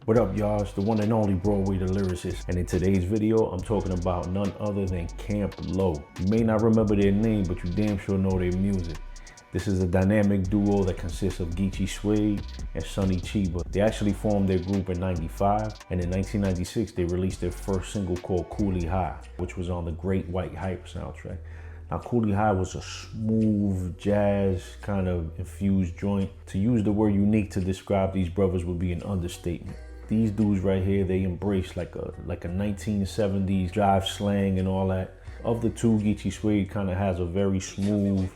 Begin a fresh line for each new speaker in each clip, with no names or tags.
What up, y'all? It's the one and only Broadway the Lyricist, and in today's video, I'm talking about none other than Camp Lo. You may not remember their name, but you damn sure know their music. This is a dynamic duo that consists of Geechee Suede and Sonny Chiba. They actually formed their group in '95, and in 1996, they released their first single called Coolie High, which was on the Great White Hype soundtrack. Now, Coolie High was a smooth jazz kind of infused joint. To use the word unique to describe these brothers would be an understatement. These dudes right here, they embrace like a 1970s jive slang and all that. Of the two, Geechee Suede kind of has a very smooth,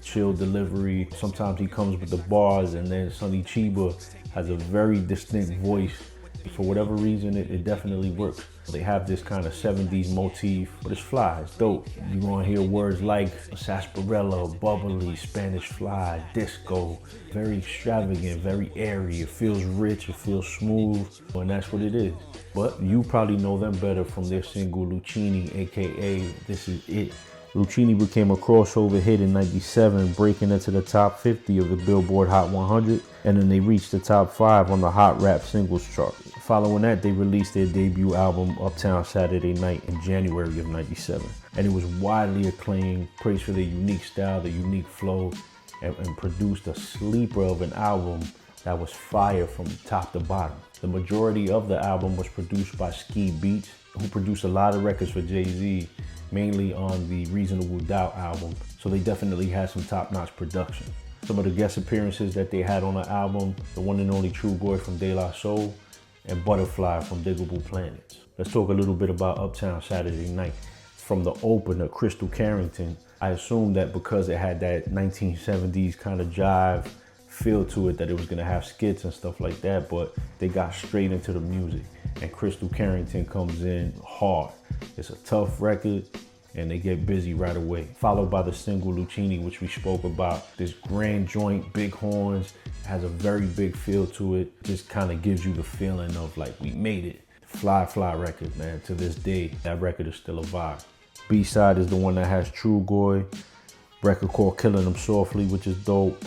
chill delivery. Sometimes he comes with the bars, and then Sonny Chiba has a very distinct voice. For whatever reason, it definitely works. They have this kind of 70s motif, but it's fly, it's dope. You're gonna hear words like sarsaparilla, bubbly, Spanish fly, disco. Very extravagant, very airy. It feels rich, it feels smooth, and that's what it is. But you probably know them better from their single Luchini, aka This Is It. Luchini became a crossover hit in '97, breaking into the top 50 of the Billboard Hot 100, and then they reached the top 5 on the Hot Rap Singles chart. Following that, they released their debut album, Uptown Saturday Night, in January of '97. And it was widely acclaimed, praised for their unique style, their unique flow, and produced a sleeper of an album that was fire from top to bottom. The majority of the album was produced by Ski Beats, who produced a lot of records for Jay-Z, mainly on the Reasonable Doubt album. So they definitely had some top-notch production. Some of the guest appearances that they had on the album, the one and only True Goy from De La Soul, and Butterfly from Diggable Planets. Let's talk a little bit about Uptown Saturday Night. From the opener, Crystal Carrington, I assumed that because it had that 1970s kind of jive feel to it, that it was gonna have skits and stuff like that, but they got straight into the music, and Crystal Carrington comes in hard. It's a tough record, and they get busy right away. Followed by the single Luchini, which we spoke about. This grand joint, big horns, has a very big feel to it. Just kind of gives you the feeling of like, we made it. Fly record, man. To this day, that record is still a vibe. B-side is the one that has True Goy. Record called Killing Them Softly, which is dope.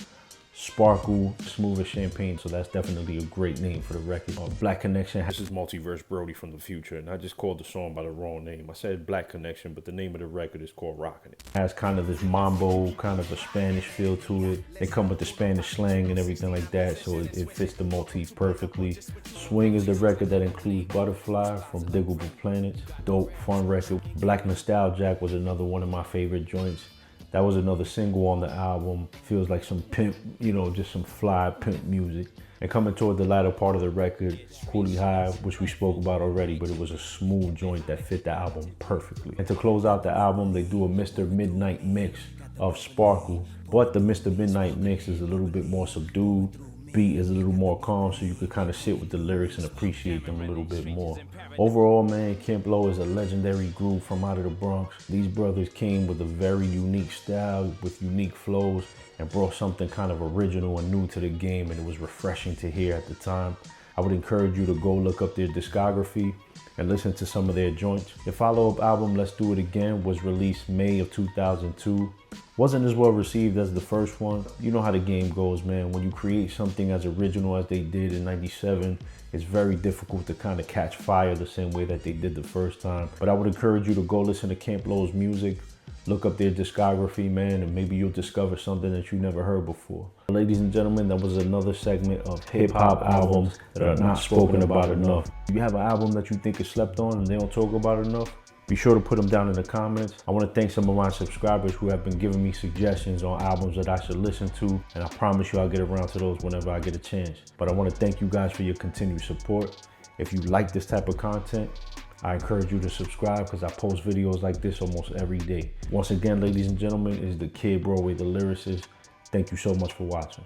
Sparkle, Smooth as Champagne, so that's definitely a great name for the record. Black Connection has this Multiverse Brody from the future, and I just called the song by the wrong name. I said Black Connection, but the name of the record is called Rockin' It. It has kind of this mambo, kind of a Spanish feel to it. They come with the Spanish slang and everything like that, so it fits the motif perfectly. Swing is the record that includes Butterfly from Diggable Planets. Dope, fun record. Black Nostaljack was another one of my favorite joints. That was another single on the album. Feels like some pimp, you know, just some fly pimp music. And coming toward the latter part of the record, Coolie High, which we spoke about already, but it was a smooth joint that fit the album perfectly. And to close out the album, they do a Mr. Midnight mix of Sparkle, but the Mr. Midnight mix is a little bit more subdued. Beat is a little more calm, so you could kind of sit with the lyrics and appreciate them a little bit more. Overall, man, Camp Lo is a legendary group from out of the Bronx. These brothers came with a very unique style, with unique flows, and brought something kind of original and new to the game, and it was refreshing to hear at the time. I would encourage you to go look up their discography and listen to some of their joints. The follow-up album, Let's Do It Again, was released May of 2002. Wasn't as well received as the first one. You know how the game goes, man. When you create something as original as they did in '97, it's very difficult to kind of catch fire the same way that they did the first time. But I would encourage you to go listen to Camp Lo's music, look up their discography, man, and maybe you'll discover something that you never heard before. Ladies and gentlemen, that was another segment of hip-hop albums that are not spoken about enough. If you have an album that you think is slept on and they don't talk about it enough, be sure to put them down in the comments. I want to thank some of my subscribers who have been giving me suggestions on albums that I should listen to, and I promise you I'll get around to those whenever I get a chance. But I want to thank you guys for your continued support. If you like this type of content, I encourage you to subscribe because I post videos like this almost every day. Once again, ladies and gentlemen, it's the kid Broadway the Lyricist. Thank you so much for watching.